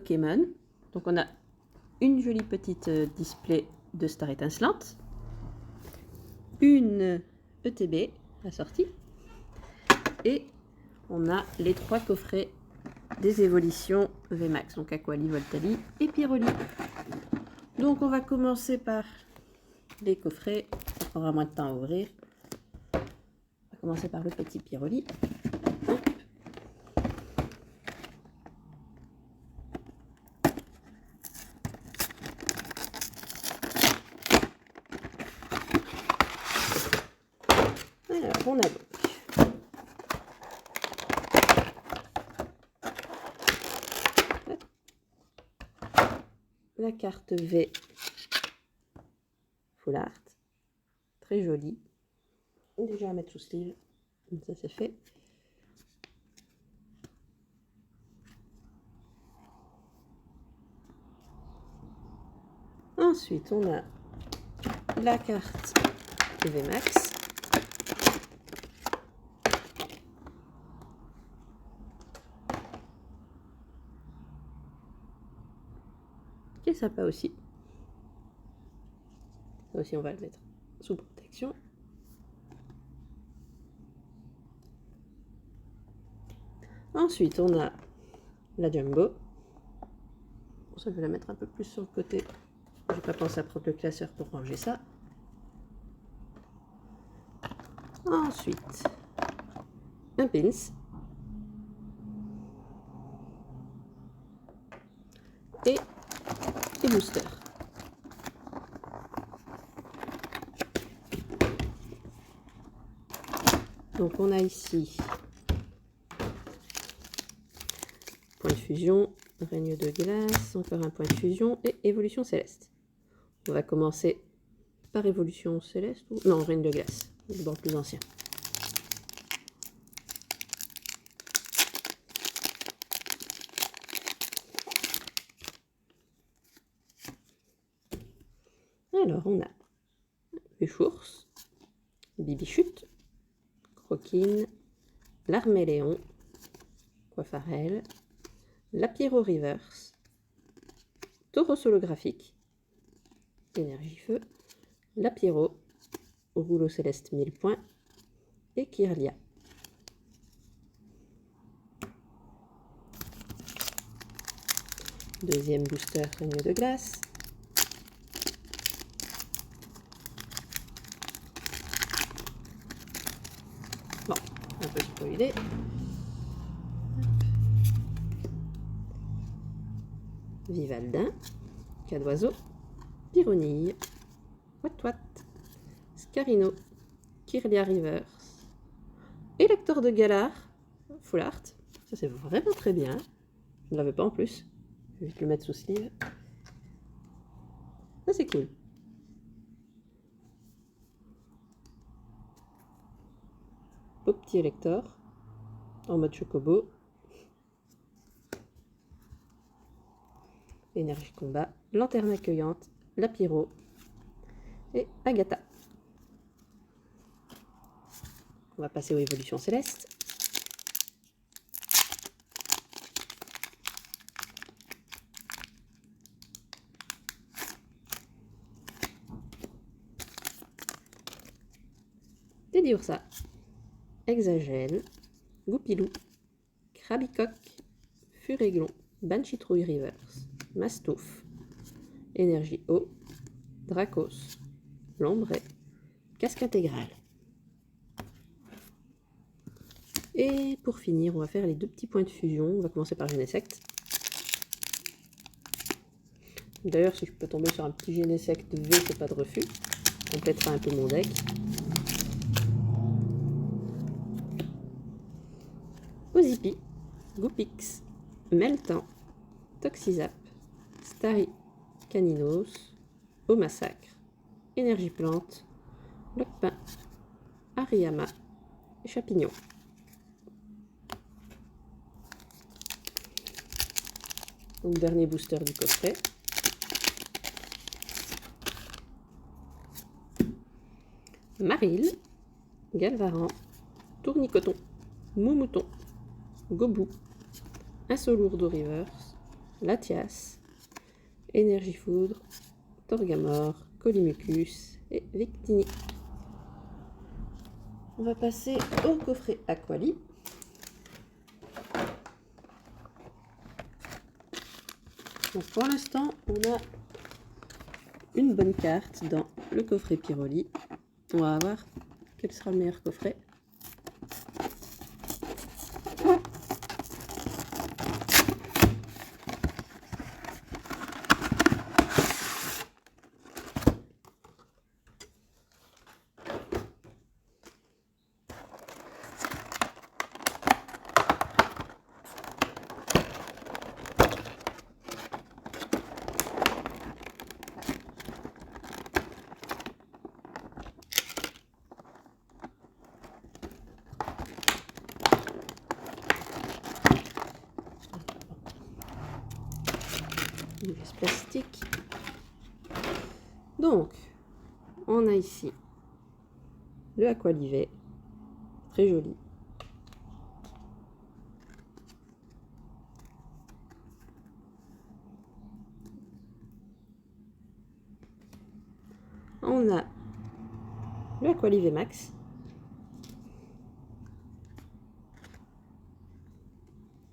Pokémon. Donc on a une jolie petite display de Star étincelante, une ETB assortie, et on a les 3 coffrets des évolutions VMAX, donc Aquali, Voltali et Pyroli. Donc on va commencer par les coffrets, ça prendra moins de temps à ouvrir. On va commencer par le petit Pyroli. Alors on a donc la carte V Full Art, très jolie, déjà à mettre sous sleeve, comme ça c'est fait. Ensuite on a la carte VMAX, qui est sympa aussi. Ça aussi on va le mettre sous protection. Ensuite on a la Jumbo. Pour ça je vais la mettre un peu plus sur le côté. J'ai pas pensé à prendre le classeur pour ranger ça. Ensuite un pins. Et les boosters. Donc on a ici point de fusion, règne de glace, encore un point de fusion et évolution céleste. On va commencer par évolution céleste ou non, règne de glace, le bord plus ancien. Alors on a Uchours, Bibichute, Croquine, l'Arméléon, Coiffarel, la Pyro Reverse, Tauros holographique, Énergie Feu, la Pyro, Rouleau Céleste 1000 points et Kirlia. Deuxième booster règne de glace. Bon, un peu spoilé. Vivaldin, Cadoiseau, Pyronille, Watwat, Scarino, Kirlia Reverse, Élector de Galar, Full Art. Ça c'est vraiment très bien. Je ne l'avais pas en plus. Je vais juste le mettre sous sleeve. Ça c'est cool. Beau petit Élector en mode chocobo. Énergie combat, lanterne accueillante, la Pyro et Agatha. On va passer aux évolutions célestes. Teddiursa, Hexagel, Goupilou, Krabicoque, Furéglon, Banchitrouille Reverse, Mastouf, Énergie Eau, Dracos, Lambray, Casque intégrale. Et pour finir, on va faire les 2 petits points de fusion. On va commencer par Genesect. D'ailleurs, si je peux tomber sur un petit Genesect V, c'est pas de refus. Ça complétera un peu mon deck. Ozipi, Goupix, Meltan, Toxizap, Starry, Caninos, Au Massacre, Énergie Plante, Locpin, Ariyama et Chapignon. Donc dernier booster du coffret. Maril, Galvaran, Tournicoton, Moumouton, Gobou, Insolourdo Reverse, Latias, Énergie Foudre, Torgamore, Colimucus et Victini. On va passer au coffret Aquali. Donc pour l'instant, on a une bonne carte dans le coffret Pyroli. On va voir quel sera le meilleur coffret. Une pièce plastique. Donc, on a ici le Aqualivet, très joli. On a le Aqualivet Max.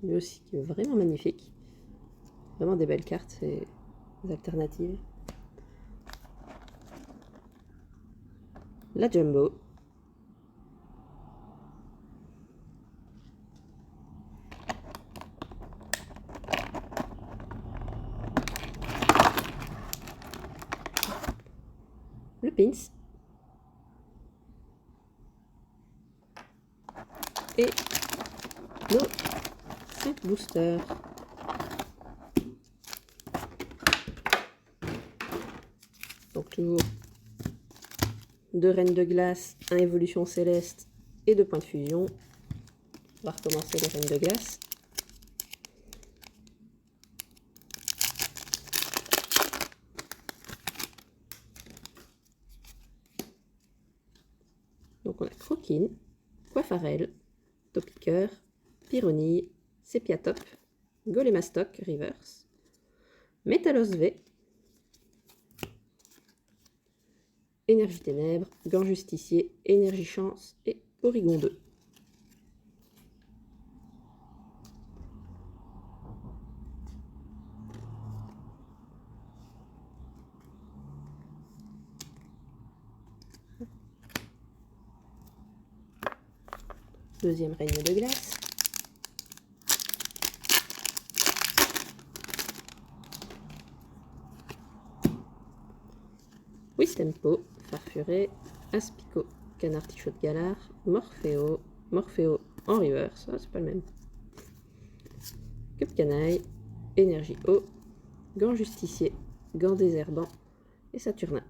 Lui aussi qui est vraiment magnifique. Vraiment des belles cartes, c'est des alternatives. La Jumbo. Le Pins. Et nos 5 boosters. Donc toujours 2 reines de glace, 1 évolution céleste et 2 points de fusion. On va recommencer les reines de glace. Donc on a Croquine, Coiffarel, Topiqueur, Pyronille, Sépiatop, Golémastoc Reverse, Métalos V, Énergie Ténèbres, Gant Justicier, Énergie Chance et Porygon 2. Deuxième règne de glace. Wistempo, Farfuré, Aspico, Canartichaud de Galar, Morpheo, Morpheo en reverse, ah, c'est pas le même. Cupcanaille, Énergie Eau, Gant Justicier, Gant Désherbant et Saturnin.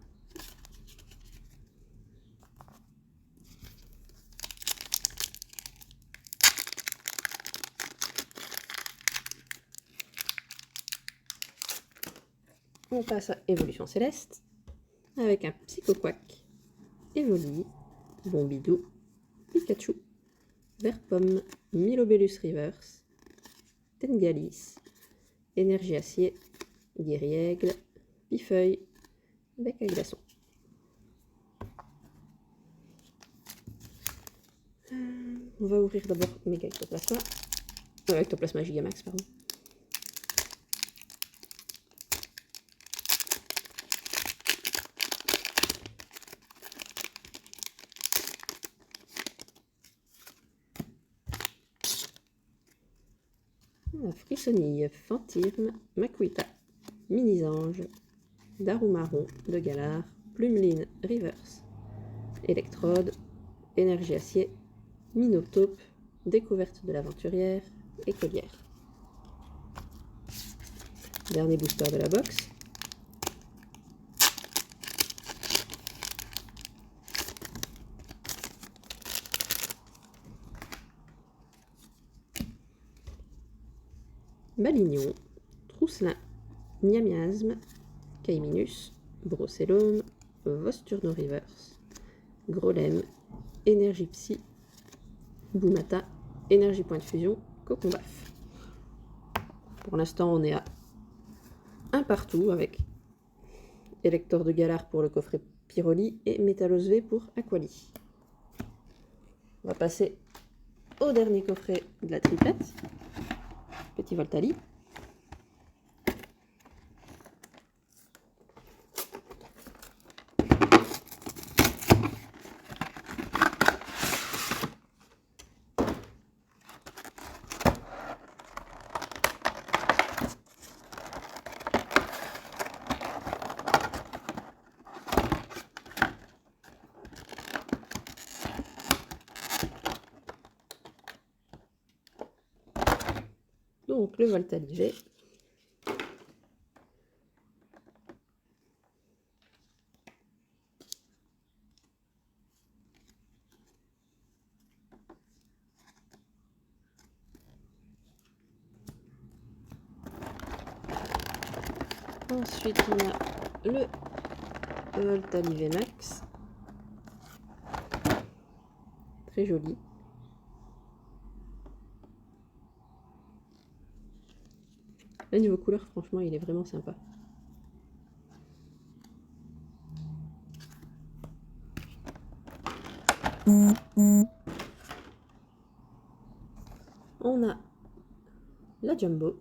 On passe à Évolution Céleste, avec un Psychoquack, Evoli, Bombidou, Pikachu, Verpomme, Milobellus Reverse, Tengalis, Énergie Acier, Guériaigle, Pifeuille, Bec à Glaçon. On va ouvrir d'abord Méga Ectoplasma, Ectoplasma Gigamax, pardon. Frissonille, Fantirme, Makuita, Minisange, Darumaron de Galar, Plumeline Reverse, Électrode, Énergie Acier, Minotaube, Découverte de l'Aventurière, Écolière. Dernier booster de la box. Balignon, Trousselin, Miamiasme, Caiminus, Brocellum, Vosturno Reverse, Grolem, Énergie Psy, Boumata, Énergie Point de Fusion, Cocombaf. Pour l'instant, on est à un partout avec Élector de Galar pour le coffret Pyroli et Métallos V pour Aquali. On va passer au dernier coffret de la triplette, petit Voltali. Donc le Voltali G. Ensuite on a le Voltali VMAX. Très joli. Là, niveau couleur, franchement, il est vraiment sympa. On a la Jumbo.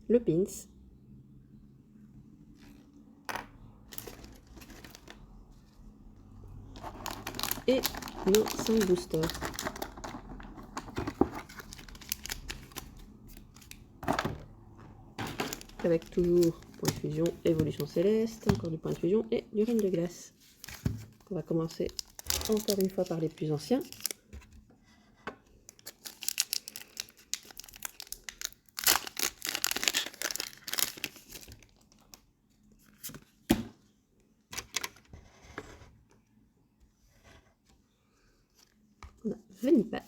Le Pins. Et nos 5 boosters. Avec toujours point de fusion, évolution céleste, encore du point de fusion et du règne de glace. On va commencer encore une fois par les plus anciens. On a Venipat,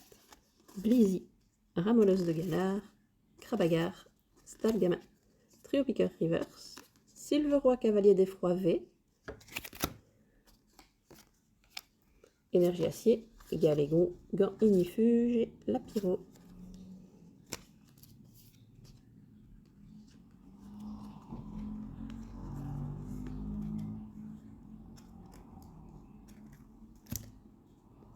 Blizzy, Ramolos de Galar, Krabagar, Stalgamin, Trio Piqueur Reverse, Silveroi Cavalier d'Effroi V, Énergie Acier, Galégon, Gant Ignifuge et Lapiro.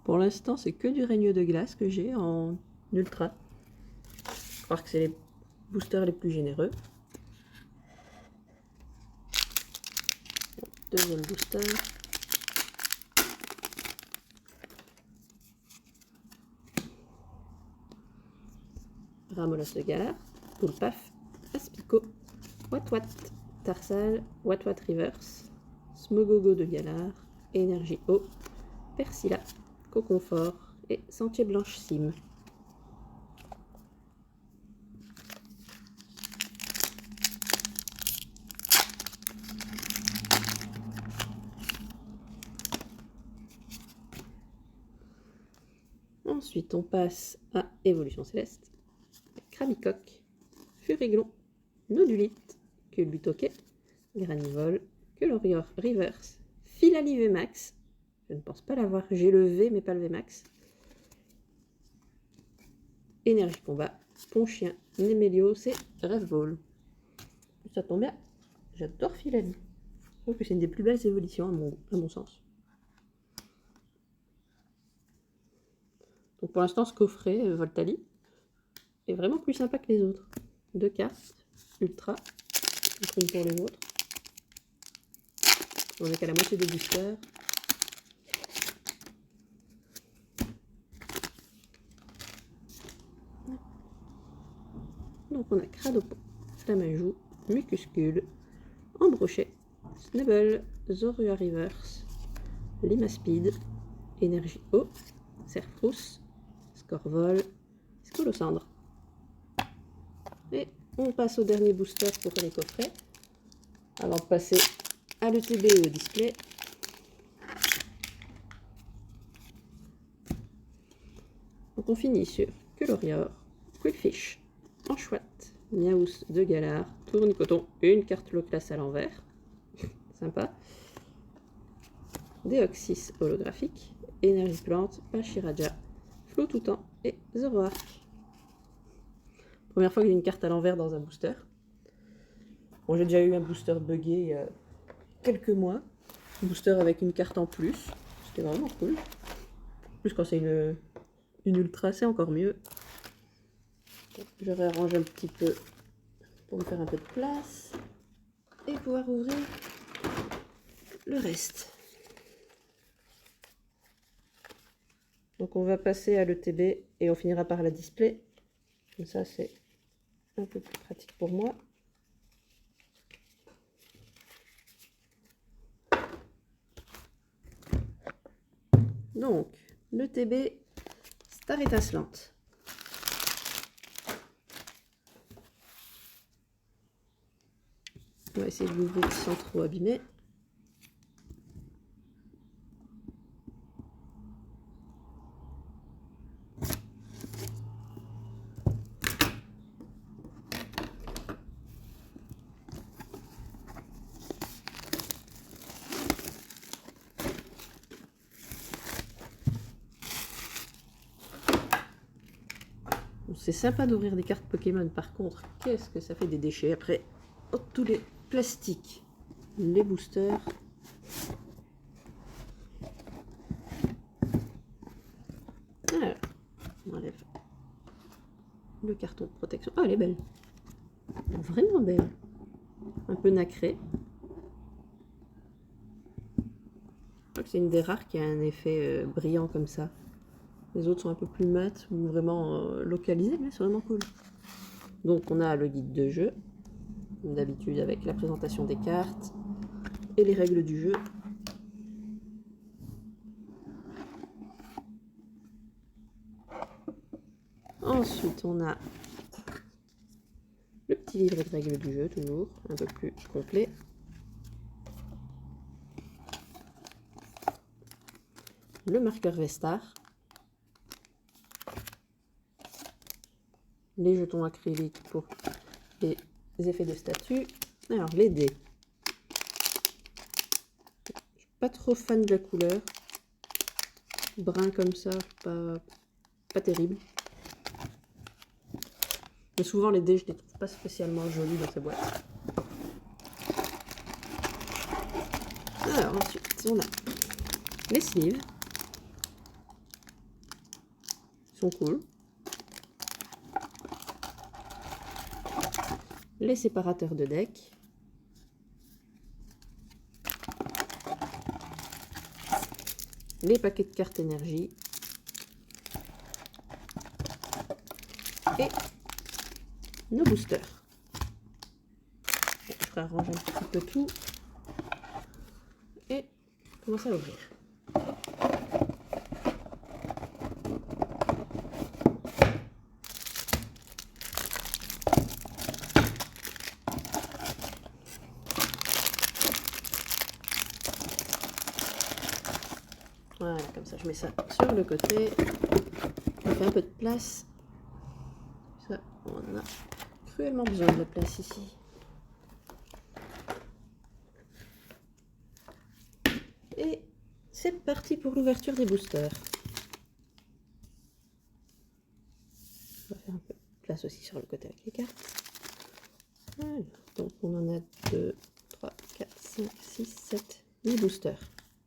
Pour l'instant, c'est que du règne de glace que j'ai en ultra. Je crois que c'est les boosters les plus généreux. Deuxième booster. Ramolos de Galar, Poulpaf, Aspico, Watwat, Tarsal, Watwat Reverse, Smogogo de Galar, Énergie Eau, Persilla, Coconfort et Sentier Blanche Cime. Ensuite, on passe à Évolution Céleste, Krabicoque, Furiglon, Nodulite, Culbutoquet, Granivol, Quelorior Reverse, Philali VMAX. Je ne pense pas l'avoir, j'ai le V mais pas le VMAX. Énergie Combat, Ponchien, Némélios et Rêve-Vol. Ça tombe bien, j'adore Philali. Je trouve que c'est une des plus belles évolutions à mon sens. Donc pour l'instant, ce coffret Voltali est vraiment plus sympa que les autres. 2 cartes, ultra, une pour les autres. On est qu'à la moitié des boosters. Donc on a Cradopo, Flamajou, Mucuscule, Embrochet, Snubble, Zorua Reverse, Limaspeed, Énergie Eau, Serfrousse, Scorvol, Scolocendre. Et on passe au dernier booster pour les coffrets. Avant de passer à l'ETB et au display. Donc on finit sur Quelorior, Quillfish, Anchouette, Miaous de Galar, Tournicoton, une carte low class à l'envers. Sympa. Deoxys holographique, Énergie plante, Pachiraja, Flot tout temps et Zoroark. Première fois que j'ai une carte à l'envers dans un booster. Bon, j'ai déjà eu un booster buggé il y a quelques mois. Un booster avec une carte en plus. C'était vraiment cool. En plus, quand c'est une ultra, c'est encore mieux. Je réarrange un petit peu pour me faire un peu de place et pouvoir ouvrir le reste. Donc on va passer à l'ETB et on finira par la display. Comme ça, c'est un peu plus pratique pour moi. Donc, l'ETB Star étincelante. On va essayer de l'ouvrir sans trop abîmer. C'est sympa d'ouvrir des cartes Pokémon, par contre, qu'est-ce que ça fait des déchets après. Oh, tous les plastiques, les boosters. Alors, on enlève le carton de protection. Oh, elle est belle. Vraiment belle. Un peu nacrée. Je crois que c'est une des rares qui a un effet brillant comme ça. Les autres sont un peu plus mat ou vraiment localisés, mais c'est vraiment cool. Donc on a le guide de jeu, comme d'habitude avec la présentation des cartes et les règles du jeu. Ensuite on a le petit livre de règles du jeu, toujours un peu plus complet. Le marqueur Vestar. Les jetons acryliques pour les effets de statut. Alors, les dés. Je suis pas trop fan de la couleur. Brun comme ça, pas terrible. Mais souvent, les dés, je les trouve pas spécialement jolis dans ces boîtes. Alors, ensuite, on a les sleeves. Ils sont cool. Les séparateurs de deck, les paquets de cartes énergie et nos boosters. Bon, je réarrange un petit peu tout et commence à ouvrir. Voilà, comme ça, je mets ça sur le côté. On fait un peu de place. Ça, on a cruellement besoin de place ici. Et c'est parti pour l'ouverture des boosters. On va faire un peu de place aussi sur le côté avec les cartes. Voilà. Donc on en a 2, 3, 4, 5, 6, 7, 8 boosters.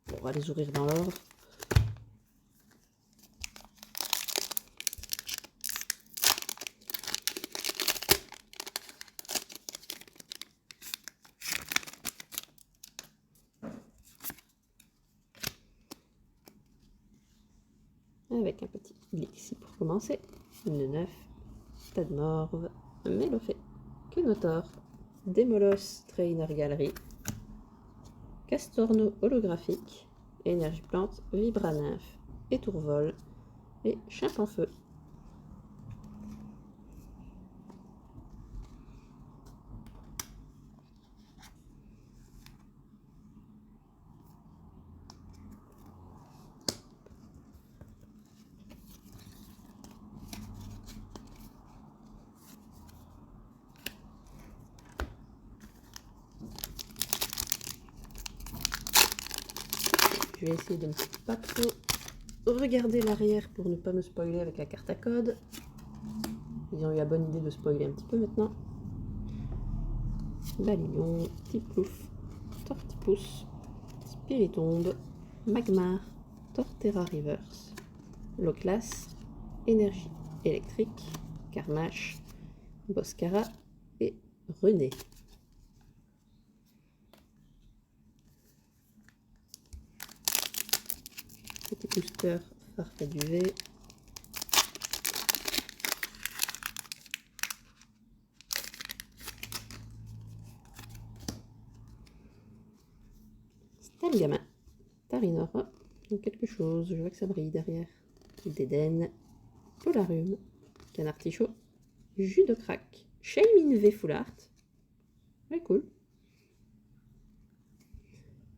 Bon, on va les ouvrir dans l'ordre. Avec un petit Blixie pour commencer. Une 9, Tadmorve, Melofée, Kenotor, Démolos Trainer Gallery, Castorno holographique, Énergie plante, Vibranymphe, Étourvol et Chimp en feu. Je vais essayer de ne pas trop regarder l'arrière pour ne pas me spoiler avec la carte à code. Ils ont eu la bonne idée de spoiler un petit peu maintenant. Balignon, Tiplouf, Tortipousse, Spiritombe, Magmar, Torterra Reverse, Loclas, Énergie électrique, Carmache, Boscara et René. Petit booster Farfet du V. Stalgamin, Tarinora, quelque chose, je vois que ça brille derrière. Dédenne, Polarium, Canartichaud, Jus de Crack, Shaymin V Full Art. Ouais, cool.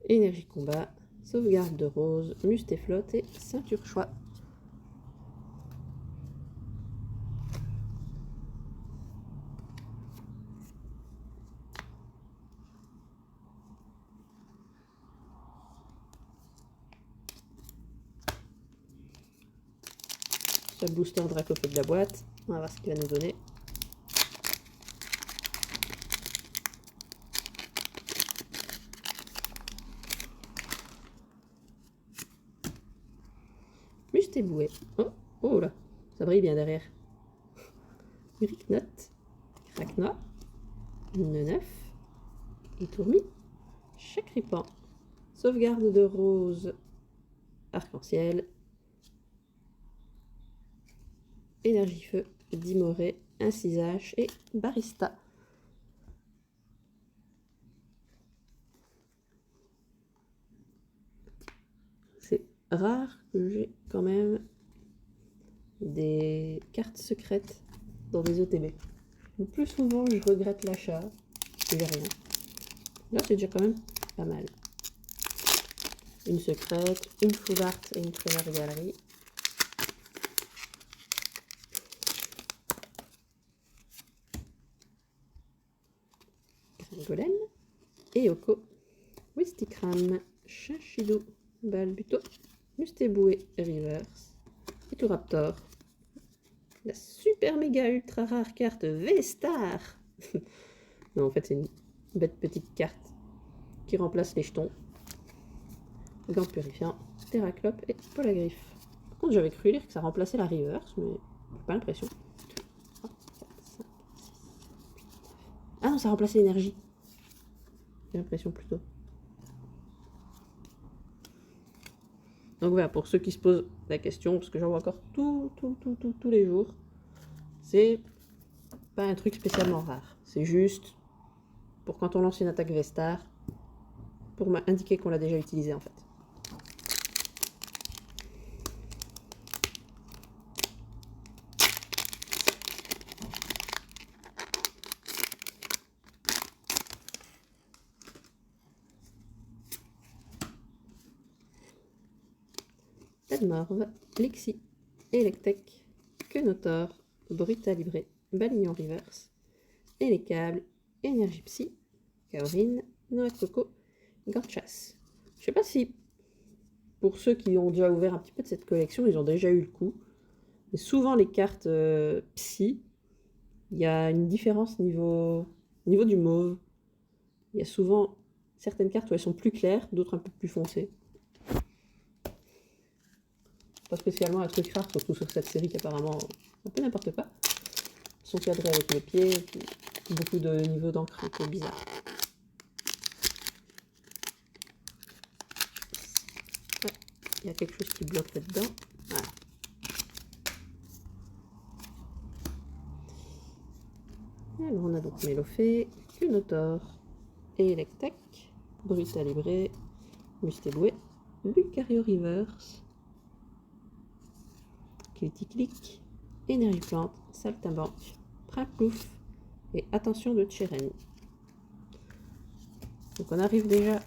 Énergie Combat, Sauvegarde de Rose, Mustéflotte et Ceinture Choix. Seul booster Dracofeu de la boîte. On va voir ce qu'il va nous donner. Mustéboué. Oh, oh là, ça brille bien derrière. Uricnote, Craquenois, Neneuf, Itourmi, Chakripan, Sauvegarde de Rose, Arc-en-Ciel, Énergie Feu, Dimoré, Incisage et Barista. C'est rare que j'ai quand même des cartes secrètes dans des ETB. Le plus souvent, je regrette l'achat et j'ai rien. Là, c'est déjà quand même pas mal. Une secrète, une full art et une traîneur galerie. Golem, Eoko, Wistikram, Chinchidou, Balbuto, Mustéboué Reverse, Raptor, la super méga ultra rare carte V-Star. Non, en fait, c'est une bête petite carte qui remplace les jetons. Gant purifiant, Terraclope et Polagriffe. Par contre, j'avais cru lire que ça remplaçait la Reverse, mais j'ai pas l'impression. Ah non, ça remplaçait l'énergie. J'ai l'impression plutôt. Donc voilà, pour ceux qui se posent la question, parce que j'en vois encore tous les jours, c'est pas un truc spécialement rare. C'est juste pour quand on lance une attaque V-Star, pour m'indiquer qu'on l'a déjà utilisé en fait. Tadmorve, Lexi, Electek, Quenotor, Brutalibré, Balignon Reverse, et les câbles, Énergie Psy, Kaorin, Noix de Coco, Gorchas. Je sais pas si pour ceux qui ont déjà ouvert un petit peu de cette collection, ils ont déjà eu le coup. Mais souvent les cartes Psy, il y a une différence niveau du mauve. Il y a souvent certaines cartes où elles sont plus claires, d'autres un peu plus foncées. Pas spécialement un truc rare, surtout sur cette série qui apparemment un peu n'importe quoi. Ils sont cadrés avec le pied, beaucoup de niveaux d'encre un peu bizarre. Ouais, il y a quelque chose qui bloque là-dedans. Voilà. Alors on a donc Mélofée, Quenotor, Electek, Brutalibré, Mustéboué, Lucario Reverse, Click, Énergie Plante, Saltimbanque, Primplouf et Attention de Tcheren. Donc on arrive déjà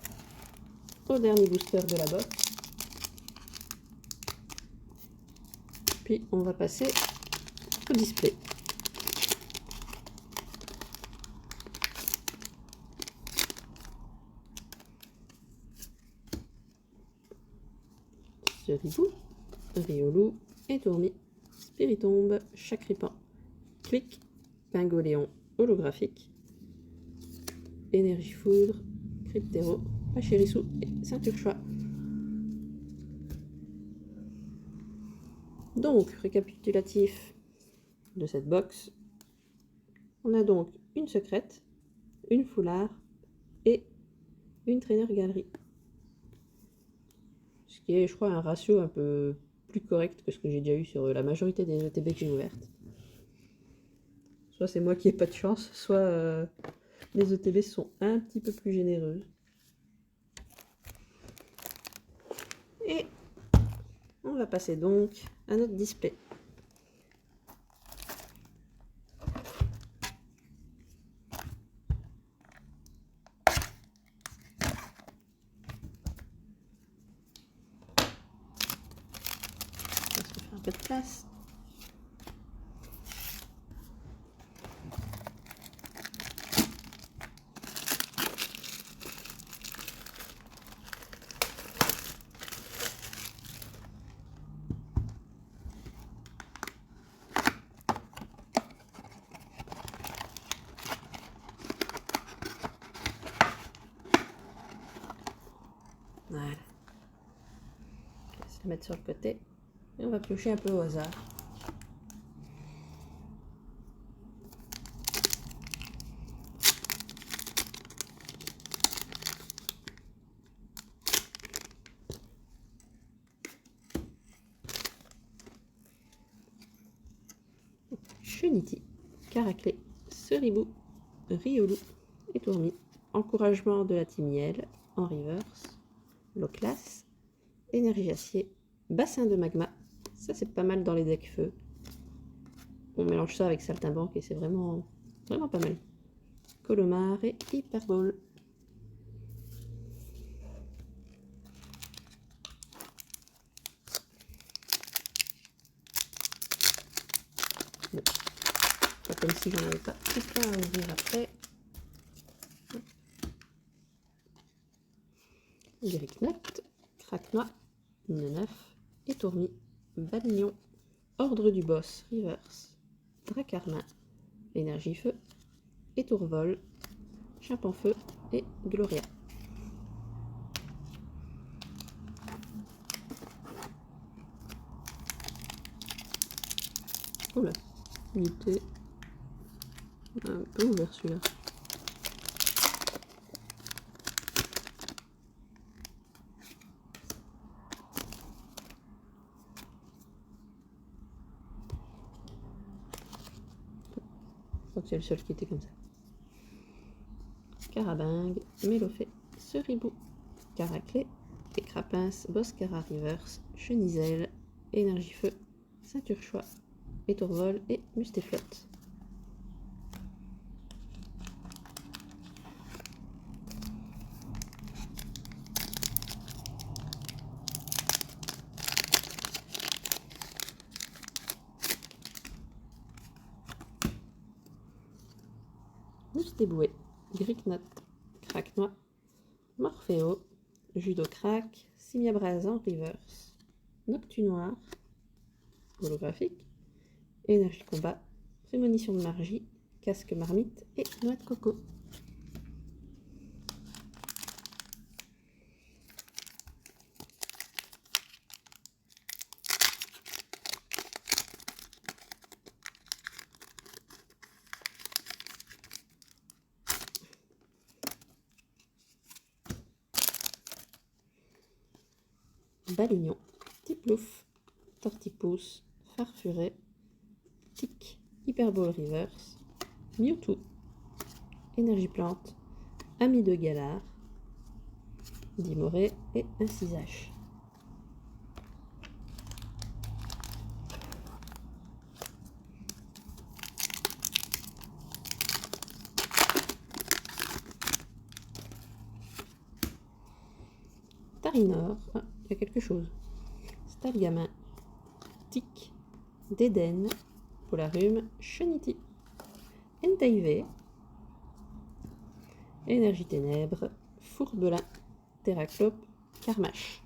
au dernier booster de la box. Puis on va passer au display. Ceribou, Riolu, Étourmi, Spiritombe, Chacripan, Clic, Pingoléon holographique, Énergie Foudre, Cryptéro, Pachyrissou et Ceinture-Choix. Donc, récapitulatif de cette box, on a donc une secrète, une foulard et une traîneur galerie. Ce qui est, je crois, un ratio un peu plus correct que ce que j'ai déjà eu sur la majorité des ETB que j'ai ouvertes. Soit c'est moi qui n'ai pas de chance, soit les ETB sont un petit peu plus généreuses. Et on va passer donc à notre display. On va se faire un peu de place. Voilà. On va se la mettre sur le côté et on va piocher un peu au hasard. Cheniti, Caraclé, Ceribou, Riolu, Étourmi, Encouragement de la Timiel en reverse, Loclas, Énergie Acier, Bassin de Magma, ça c'est pas mal dans les decks feu. On mélange ça avec Saltimbanque et c'est vraiment pas mal. Colomar et Hyperbole. Bon. Pas comme si j'en avais pas tout plein à ouvrir après. Gricknote, Craquenois, Neuf, Étourmi, Balignon, Ordre du Boss, Reverse, Dracarmin, Énergie Feu, Étourvol, Chimpanfeu et Gloria. Oula, il était un peu ouvert celui-là. Je crois que c'est le seul qui était comme ça. Carabingue, Mélofée, Ceribou, Caraclé, Écrapince, Boscara Reverse, Cheniselle, Énergie Feu, Ceinture-Choix, Étourvol et Mustéflotte. Mustéboué, Gricknote, Craquenois, Morphéo, Judo-Crack, Simiabraz en reverse, Noctunoir, holographique, Énergie Combat, Prémonition de Margie, Casque Marmite et Noix de Coco. Balignon, Tiplouf, Tortipousse, Farfuret, Tic, Hyperbole Reverse, Mewtwo, Énergie Plante, Ami de Galar, Dimoré et Incisage. Tarinor, ah, il y a quelque chose. Stalgamin, Tic, Dédenne, Polarume, Cheniti, Enteivé, Énergie Ténèbres, Fourbelin, Terraclope, Carmache.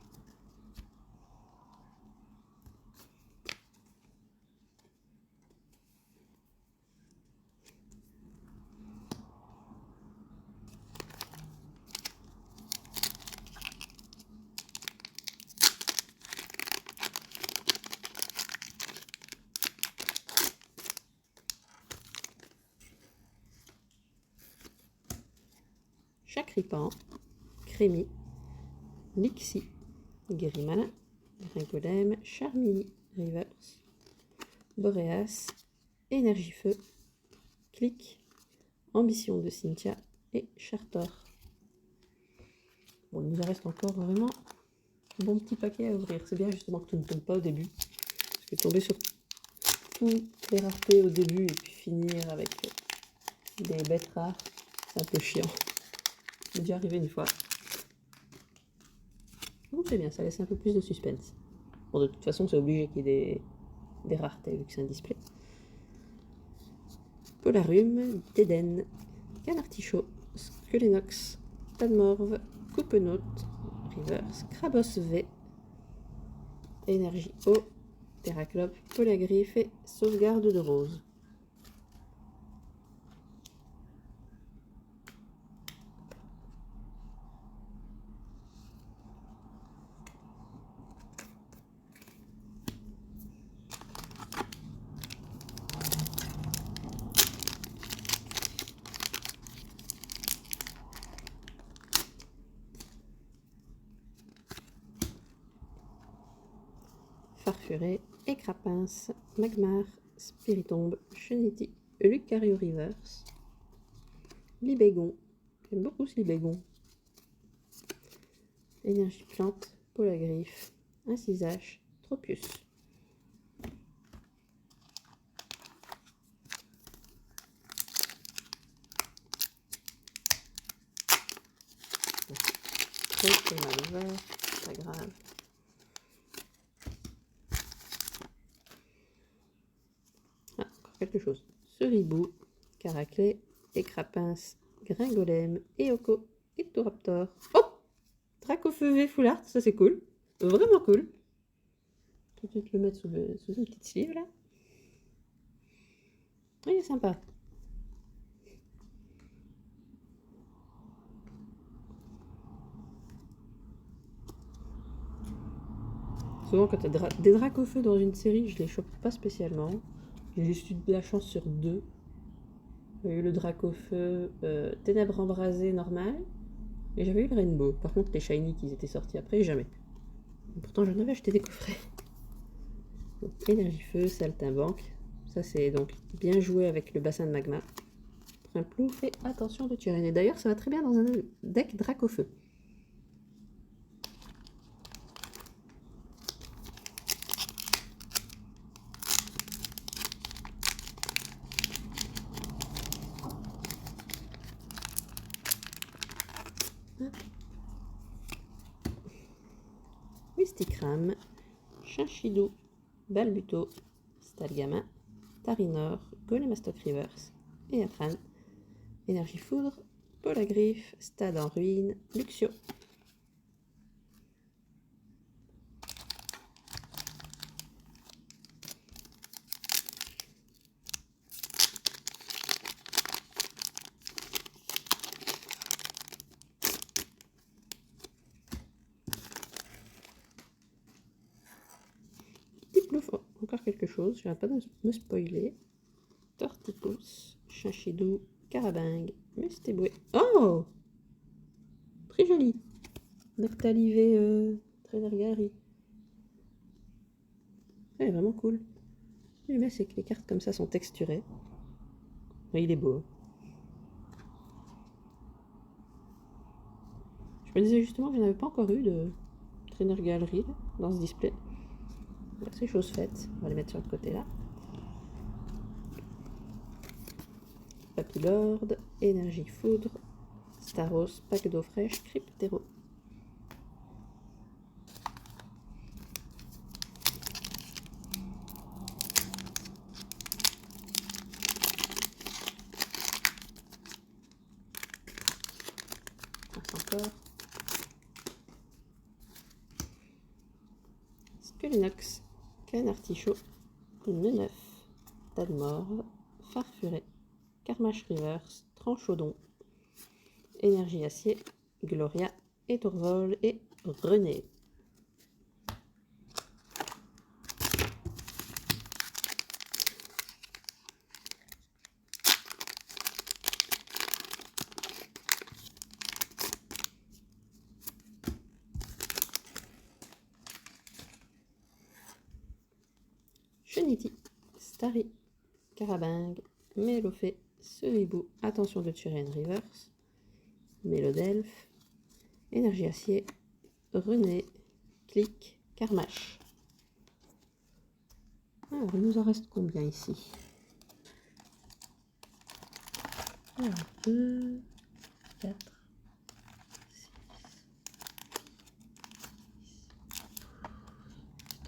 Sacripant, Crémy, Lixie, Guérimala, Gringolem, Charmini, Reverse, Boreas, Énergie Feu, Click, Ambition de Cynthia et Chartor. Bon, il nous en reste encore vraiment un bon petit paquet à ouvrir. C'est bien justement que tout ne tombe pas au début. Parce que tomber sur toutes les raretés au début et puis finir avec des bêtes rares, c'est un peu chiant. C'est déjà arrivé une fois. Donc c'est bien, ça laisse un peu plus de suspense. Bon, de toute façon, c'est obligé qu'il y ait des raretés vu que c'est un display. Polarum, Déden, Canartichaud, Skelenox, Tadmorve, Coupenote, Reverse, Krabos V, Énergie O, Terraclope, Polagriff et Sauvegarde de Rose. Farfuret, Écrapince, Magmar, Spiritombe, Chenity, Lucario Reverse, Libégon, j'aime beaucoup ce Libégon, Énergie Plante, Polagriff, Incisage, Tropius. Très mal ouvert, pas grave. Ah, encore quelque chose. Ceribou, Caraclé, Écrapince, Gringolem, Eoko, Ectoraptor. Oh, Dracofeu V Full Art, ça c'est cool. Vraiment cool. Je vais peut-être le mettre sous une petite sleeve là. Oui, il est sympa. Souvent quand tu as des Dracofeu dans une série, je les chope pas spécialement. J'ai juste eu de la chance sur 2. J'avais eu le Dracofeu Ténèbres Embrasées normal. Et j'avais eu le Rainbow. Par contre, les Shiny qui étaient sortis après, jamais. Et pourtant, j'en avais acheté des coffrets. Donc, Énergie Feu, Saltimbanque. Ça, c'est donc bien joué avec le bassin de magma. Plouf et attention de Tyrène. Et d'ailleurs, ça va très bien dans un deck Dracofeu. Wistikram, Chinchidou, Balbuto, Stalgama, Tarinor, Golemastoc Reverse et Atran. Énergie Foudre, Polagriff, Stade en ruine, Luxio. Tiplouf, oh, encore quelque chose, je n'arrête pas de me spoiler. Tortipousse, Chinchidou, Carabingue, Mustéboué. Oh, très joli. Noctalivé, Trainer Gary. Elle est vraiment cool. Ce que j'aime, c'est que les cartes comme ça sont texturées. Oui, il est beau. Je me disais justement que je n'avais pas encore eu de Trainer Gallery là, dans ce display. Là, c'est chose faite. On va les mettre sur le côté là. Papillord, Énergie Foudre, Staros, Pack d'eau fraîche, Cryptero. Encore. Skelenox, Canartichaud, Neneuf, Tadmorve, Farfuret, Carmache Reverse, Tranchaudon, Énergie Acier, Gloria, Étourvol et René. Trinity, Starry, Carabing, Melofé, Seribou, attention de Turin Reverse, Mélodelphe, Énergie Acier, René, Click, Carmache. Alors, il nous en reste combien ici? Alors, 2, 4,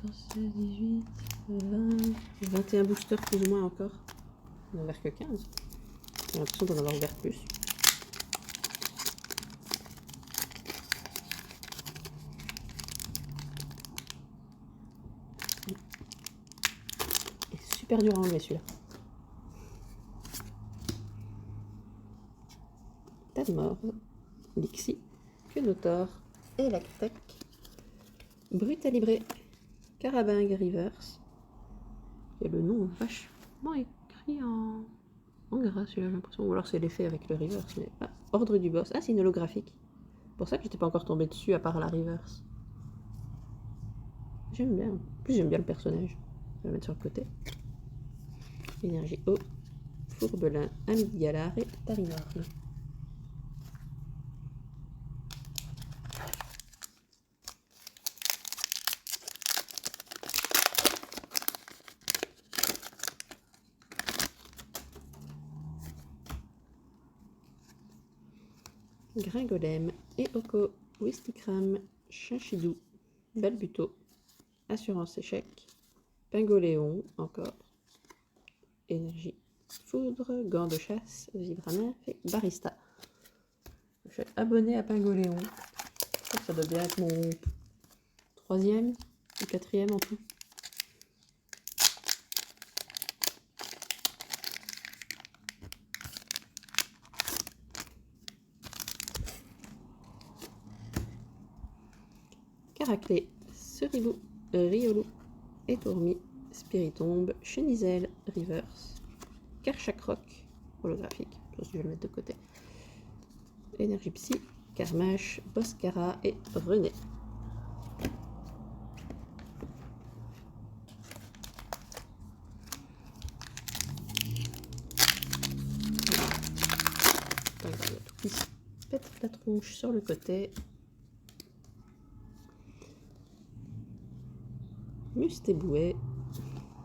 6, 16, 18, 20, 21 boosters plus ou moins encore. On n'a ouvert que 15. J'ai l'impression d'en avoir ouvert plus. Il est super dur à enlever celui-là. Tadmor, Lixie, Quenotor, Electek, Brutalibré, Carabing Reverse. Et le nom vachement écrit en gras, celui-là, j'ai l'impression. Ou alors c'est l'effet avec le reverse. Mais... Ah, Ordre du boss. Ah, c'est une holographique. C'est pour ça que j'étais pas encore tombée dessus à part la reverse. J'aime bien. En plus, j'aime bien le personnage. Je vais le mettre sur le côté. Énergie eau, Fourbelin, Amygdala et Tarinorn. Gringolem, Eoko, Wistikram, Chinchidou, Balbuto, Assurance Échec, Pingoléon, encore, Énergie Foudre, Gants de chasse, Vibranef et Barista. Je suis abonné à Pingoléon. Je crois que ça doit bien être mon 3e ou 4e en tout. Caraclé, Seribou, Riolu, Étourmi, Spiritombe, Chenisel, Reverse, Karchakroc, holographique, je vais le mettre de côté, Énergie Psy, Carmache, Boscara et René. Tout qui se pète la tronche sur le côté. Mustéboué,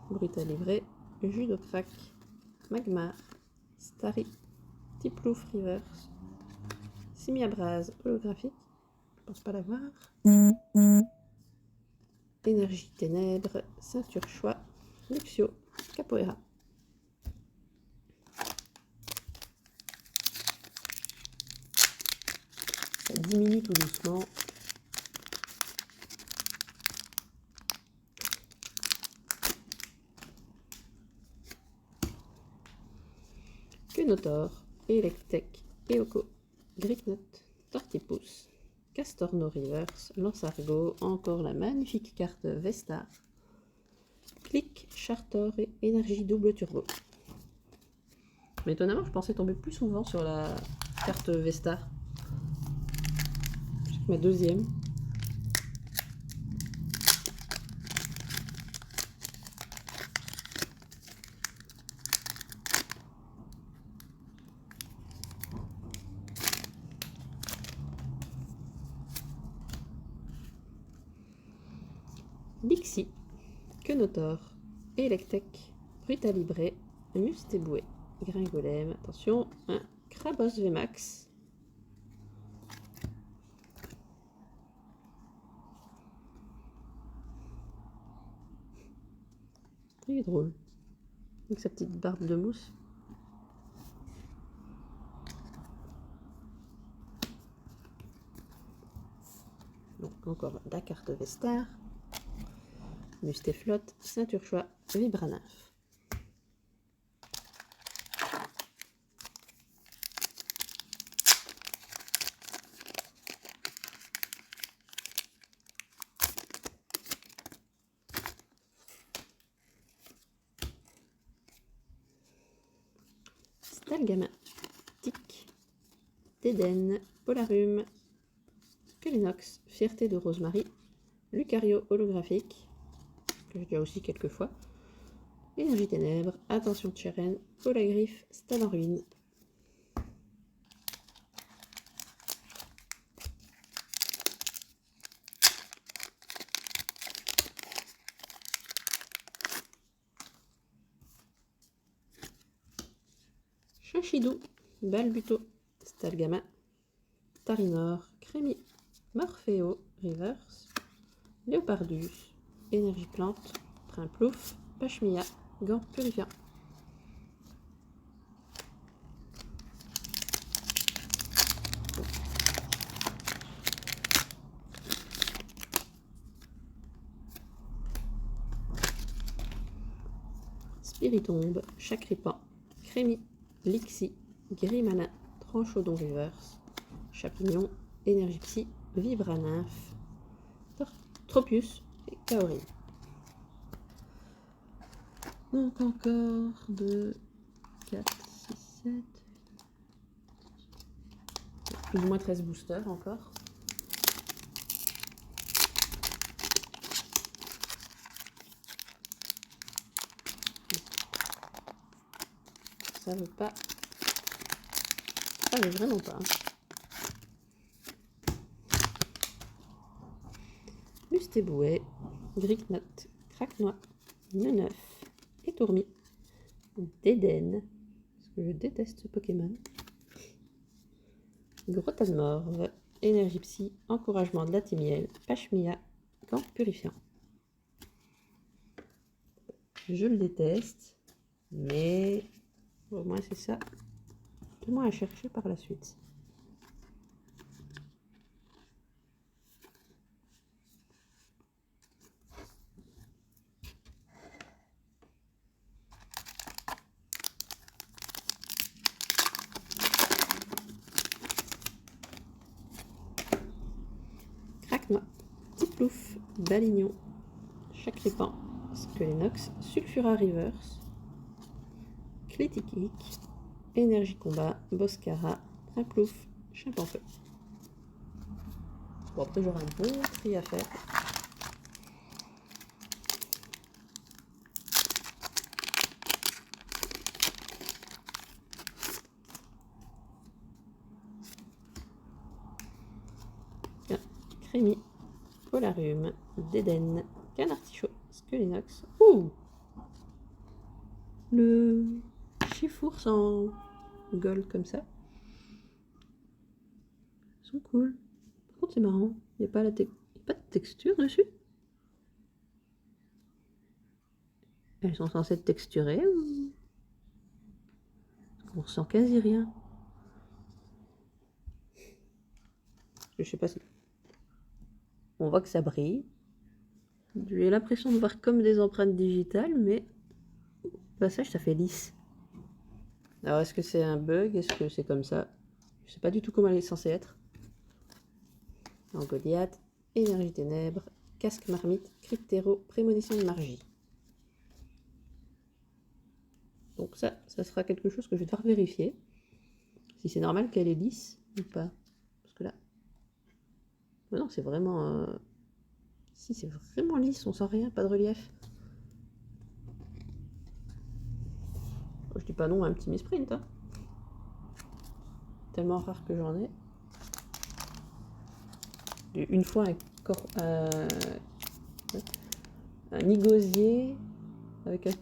Brutalibré, Judocrac, Magmar, Starry, Tiplouf Reverse, Simiabraz holographique, je pense pas l'avoir, Énergie Ténèbres, Ceinture Choix, Luxio, Capoeira. Ça diminue tout doucement. Quenotor, Electek, Eoko, Gricknote, Tortipousse, Castorno Reverse, Lance-Argot, encore la magnifique carte Vestar, Click, Chartor et Énergie Double Turbo. Mais étonnamment, je pensais tomber plus souvent sur la carte Vestar. C'est ma 2e. Lixie, Quenotor, Electek, Brutalibré, Mustéboué, Gringolem, attention, un Krabos VMAX, il est drôle, avec sa petite barbe de mousse. Donc encore la carte Vestar, Mustéflotte, Ceinture Choix, Vibranaf. Stalgamin, Tic, Téden, Polarum, Kalinox, Fierté de, Rosemary, Lucario holographique, que j'ai déjà aussi quelques fois, Énergie ténèbres, attention Tcheren, Olagriffe, Stade en ruine. Chinchidou, Balbuto, Stalgama, Tarinor, Crémi, Morpheo, Reverse, Léopardus, Énergie plante, Trimplouf, Pachmia, Gant purifiant. Spiritombe, Chakripan, Crémi, Lixi, Grimana, Tranchodon Reverse, Chapignon, Énergie Psy, Vibra-Nymphe, Tropius et Kaori. Donc encore 2, 4, 6, 7, plus ou moins 13 boosters encore. Ça veut pas. Ça veut vraiment pas. Mustébouet, Gricknot, Craquenois, Neneuf, Étourmi, Dédenne, parce que je déteste ce Pokémon. Gros tas de morve, Énergie Psy, Encouragement de la Timiel, Pachmia, Gant purifiant. Je le déteste, mais au moins c'est ça. De moins à chercher par la suite. Craquenois, Tiplouf, Balignon, Chakripan, Skelenox, Sulfura Reverse, Clétikik, Énergie Combat, Boscara, Trimplouf, Chimpanfeu. Bon, après j'aurai un bon tri à faire. Crémi, Polarium, Dédenne, Canartichaud, Skelenox. Ouh! Le Chifours en gold comme ça. Ils sont cool. Par contre, c'est marrant. Il n'y a pas de texture dessus. Elles sont censées être texturées ou... On ressent quasi rien. Je sais pas si... On voit que ça brille. J'ai l'impression de voir comme des empreintes digitales, mais au passage, ça fait lisse. Alors, est-ce que c'est un bug? Est-ce que c'est comme ça? Je sais pas du tout comment elle est censée être. En Goliath, Énergie Ténèbres, Casque Marmite, Cryptéro, Prémonition de Margie. Donc ça sera quelque chose que je vais devoir vérifier. Si c'est normal qu'elle est lisse ou pas. Parce que là... Mais non, c'est vraiment... Si, c'est vraiment lisse, on sent rien, pas de relief. Je dis pas non à un petit misprint. Hein. Tellement rare que j'en ai. Une fois un nigosier avec un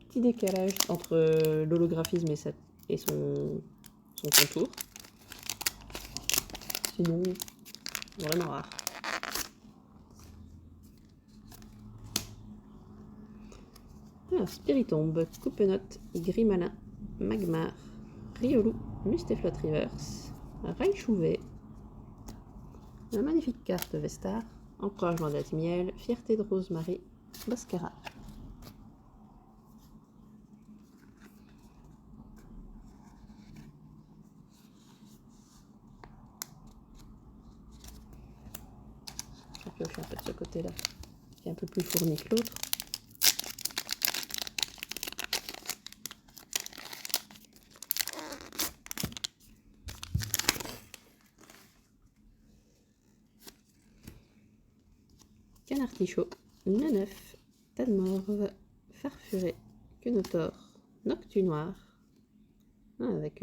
petit décalage entre l'holographisme et son contour. Sinon, vraiment rare. Alors, Spiritombe, Coupenote, Grimana, Magmar, Riolu, Musteflot Reverse, Raichouvet, la magnifique carte Vestar, Encouragement de la Timiel, Fierté de Rosemary, Boscara. Je vais piocher un peu de ce côté-là, qui est un peu plus fourni que l'autre. Canartichaud, Neneuf, Tadmorve, Farfuré, Quenotor, Noctu Noir. Ah, avec...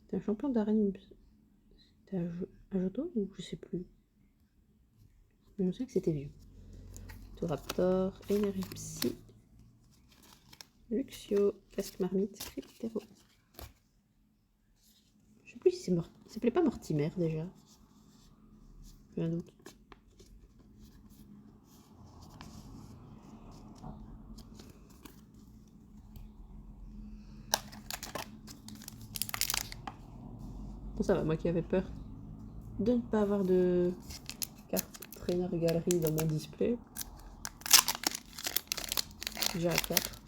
C'était un champion d'arène. C'était un Johto ou je sais plus. Mais je sais que c'était vieux. Raptor, Énergie Psy, Luxio, Casque Marmite, Cryptero. Je sais plus si c'est mort. Il s'appelait pas Mortimer déjà. J'ai un doute. Bon, ça va, moi qui avais peur de ne pas avoir de carte trainer galerie dans mon display. Déjà à 4.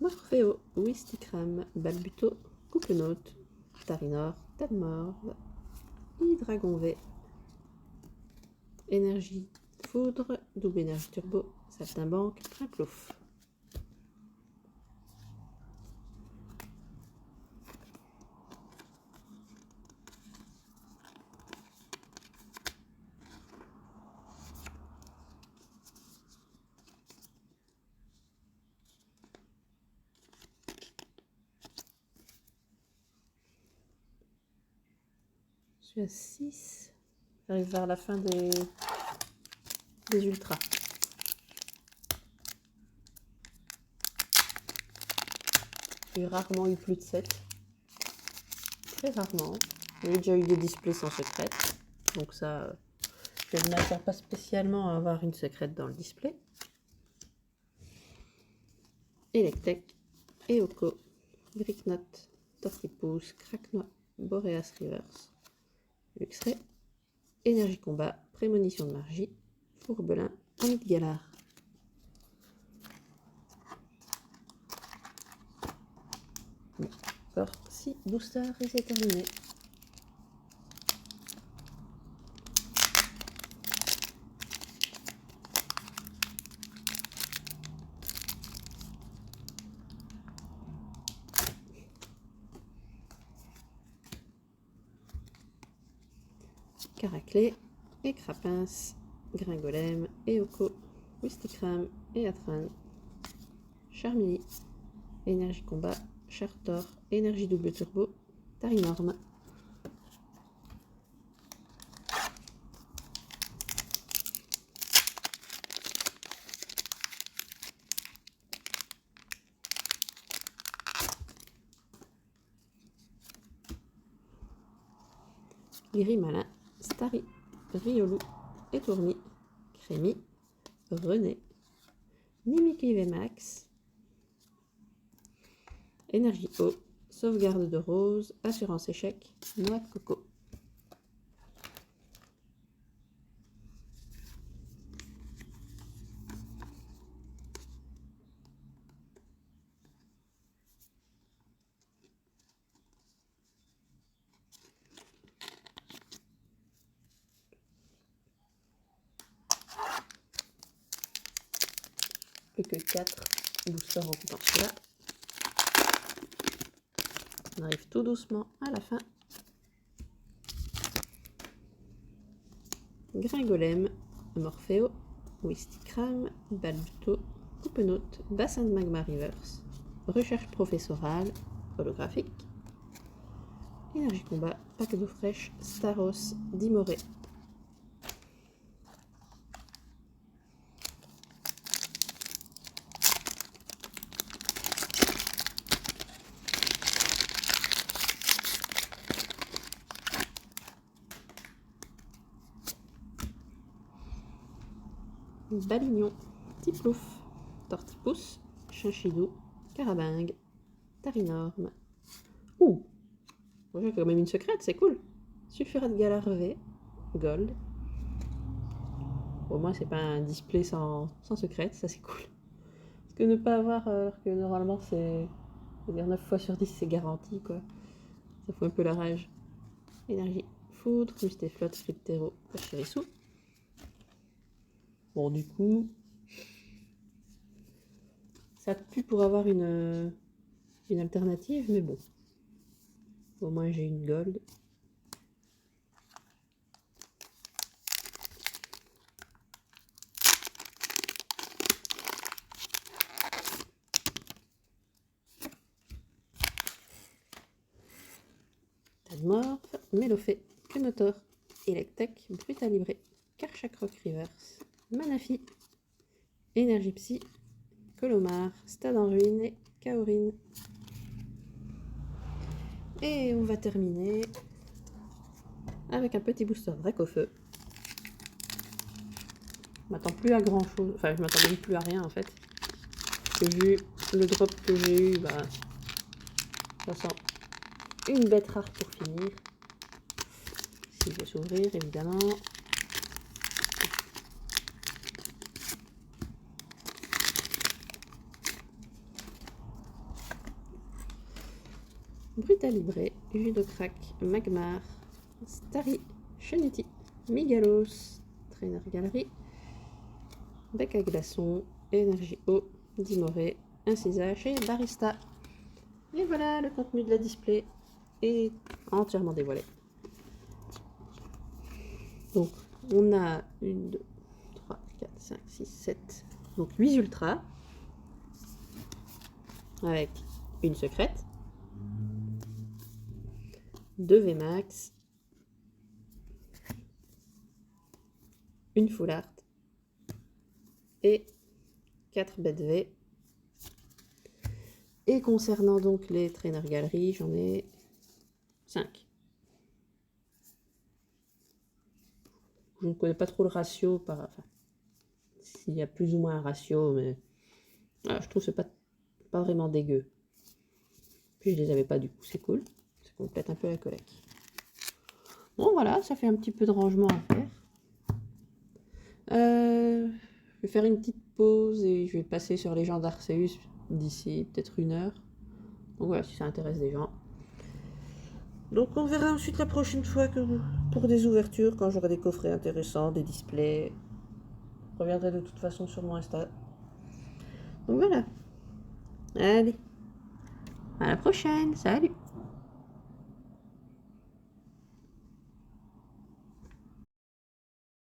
Morpheo, Wistikram, Balbuto, Couplenote, Tarinor, Tadmorve, Hydragon V, Énergie Foudre, Double Énergie Turbo, Saltimbanque, Trimplouf. Je suis à 6. J'arrive vers la fin des ultras. J'ai rarement eu plus de 7. Très rarement. J'ai déjà eu des displays sans secrète. Donc ça, je ne m'attends pas spécialement à avoir une secrète dans le display. Electek, Eoko, Bricknot, Tortipousse, Cracknoix, Boreas Reverse, Luxray, Énergie Combat, Prémonition de Magie, Fourbelin, Amit Galar. Bon, encore 6 boosters et c'est terminé. Caraclé, Écrapince, Gringolem, Eoko, Wistikram, Eatran, Charmilly, Énergie Combat, Chartor, Énergie Double Turbo, Tarinorme. Grimalin, Starry, Riolu, Étourni, Crémy, René, Mimikyu VMAX, Énergie Eau, Sauvegarde de Rose, Assurance Échec, Noix de Coco. Plus que 4 boosters en coupant cela. On arrive tout doucement à la fin. Gringolem, Morpheo, Wistikram, Balbuto, Coupenote, Bassin de Magma Reverse, Recherche professorale, holographique, Énergie Combat, Pack d'eau fraîche, Staros, Dimoré. Balignon, Tiplouf, Tortipousse, Chinchidou, Carabingue, Tarinorme. Ouh, j'ai quand même une secrète, c'est cool. Sulfurat de Galar V, Gold. Au moins, c'est pas un display sans secrète, ça c'est cool. Parce que ne pas avoir, alors que normalement c'est. Je veux dire 9 fois sur 10 c'est garanti quoi. Ça fout un peu la rage. Énergie, Foudre, Mustéflotte, Scriptero, Pachirissou. Bon, du coup, ça pue pour avoir une alternative, mais bon. Au moins, j'ai une gold. Morph, Melofé, Kunotor, Electek, Brutalibré, Karchak Rock Reverse, Manafi, Énergie Psy, Colomar, Stade en Ruine et Kaorin. Et on va terminer avec un petit booster Dracofeu. Je m'attends plus à grand chose, enfin je m'attends même plus à rien en fait. Parce que vu le drop que j'ai eu, bah ça sent une bête rare pour finir. Si je vais s'ouvrir évidemment. Brutalibré, Judocrack, Magmar, Starry, Cheneti, Migalos, Trainer Galerie, Bec à Glaçon, Énergie Eau, Dimoré, Incisage et Barista. Et voilà, le contenu de la display est entièrement dévoilé. Donc, on a 1, 2, 3, 4, 5, 6, 7, donc 8 ultras, avec une secrète, 2 VMAX, une full art et 4 bêtes V. Et concernant donc les trainer galeries, j'en ai 5. Je ne connais pas trop le ratio, enfin, s'il y a plus ou moins un ratio, mais voilà, je trouve que c'est pas vraiment dégueu. Puis je les avais pas du coup, c'est cool. Ça complète un peu la collecte. Bon voilà, ça fait un petit peu de rangement à faire. Je vais faire une petite pause et je vais passer sur les gens d'Arceus d'ici peut-être 1 heure. Donc voilà, si ça intéresse des gens. Donc on verra ensuite la prochaine fois pour des ouvertures, quand j'aurai des coffrets intéressants, des displays. Je reviendrai de toute façon sur mon Insta. Donc voilà. Allez. À la prochaine. Salut.